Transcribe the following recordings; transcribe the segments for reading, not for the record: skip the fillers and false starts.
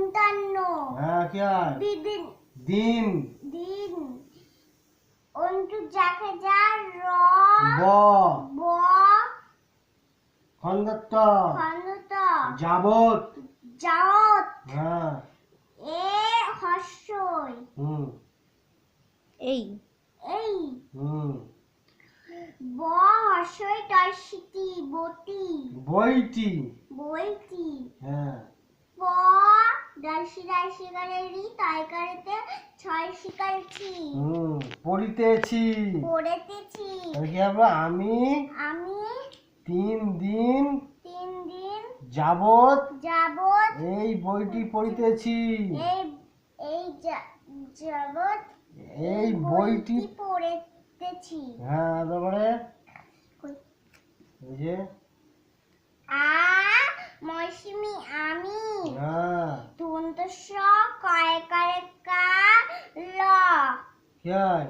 দন্তান্ন। হ্যাঁ কি হয়? দিন। দিন। দিন। অন্তু যাকে যা র। ব। ব। খন্দত্ত। খন্দত। যাবত। যাওত। হ্যাঁ। এ হস্যই। এই এই। ব হস্যই টয়সিটি বতি। বইটি। বইটি। হ্যাঁ। প দর্শি করে রি তাই করেতে ছয় শিকারছি। পড়িতেছি। পড়েতেছি। তাহলে কি হবে? আমি আমি 3 দিন 3 দিন যাবত যাবত এই বইটি পড়িতেছি। এই এই যাবত এই বইটি পড়েতেছি। হ্যাঁ তারপরে এই যে আ মৌসুমি আমি। হ্যাঁ দন্ত স কয়কারে কা ল। কি হয়?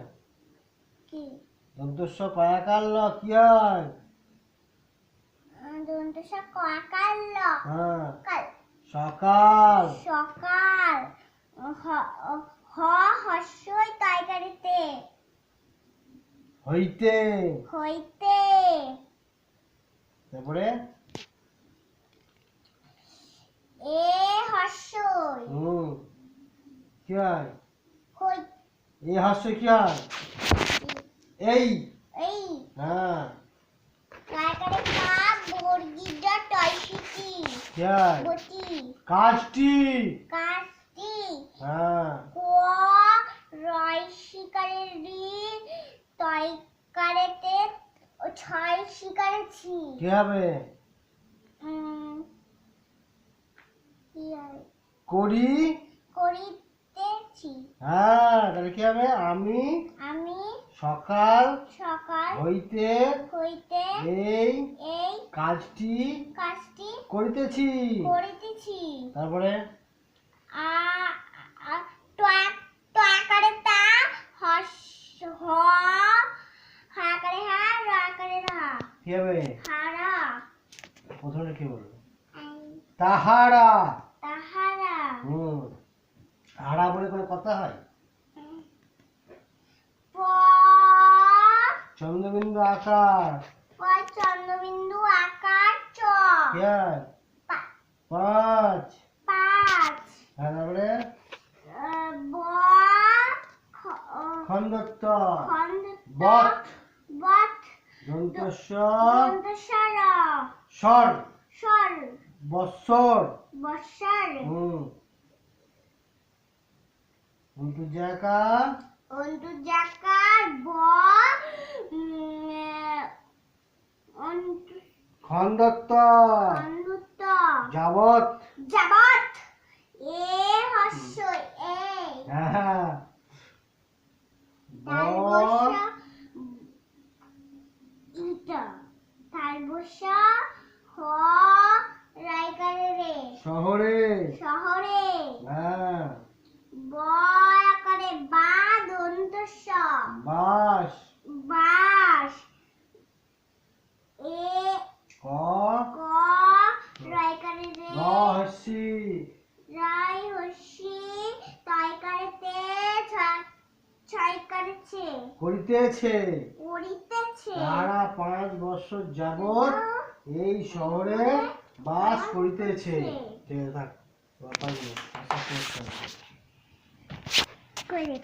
কি দন্তস্ব কয়াকার ল কি হয়? দন্ত স কয়কার ল। হ্যাঁ কাল। সকাল। সকাল। হ হস্যই তয়কারিতে। হইতে। হইতে। তারপরে এ হস্যই। কি হয়? হই। এই হাস্য কি হয়? এই। এই হ্যাঁ তয়কারে কা বর্গিটা টয়সিটি। কি হয়? বতি। কাজটি। কাস্তি। হ্যাঁ ক রয় শিকারে রি তয়কারেতে ছয় শিকারেছি। কি হবে? কি হয়? করি। করিতেছি। হ্যাঁ তাহলে কি হবে? আমি আমি সকাল সকাল হইতে হইতে এই এই কাজটি কাজটি করিতেছি। করিতেছি। তারপরে আ টয়াকারে তা হ হাকারে হা রাকারে রা। কি হবে? হারা। প্রথমে কি বলবো? তাহারা। তাহারা। হারা বলে কোনো কথা হয়? প চন্দ্রবিন্দু আকার। চন্দ্রবিন্দু আকার চ। কি হয়? 5। 5। হ্যাঁ তারপরে ব খন্দত্ত। খন্দত। বত। বত। দন্তস্ব দন্তস্বর। স্বর। স্বর। বৎসর। বৎসর। অন্তর্জাকা। অন্তর্জাকার ব খন্দত্ত। খন্দুত্ত। যাবত। যাবত। এ হস্যই এই। হ্যাঁ তালবস্যা ইটা। তালবস্যা হ রাইকারে রে। শহরে। শহরে। হ্যাঁ ব আকারে বা দন্তস্ব। বাস। বাস। এ ক ক রাইকারে রে। র হস্যি। রাই হস্যি তয়কারেতে ছয় করেছে। করিতেছে। করিতেছে। তারা 5 বছর যাবত এই শহরে বাস করিতেছে। ঠিক আছে থাক। করে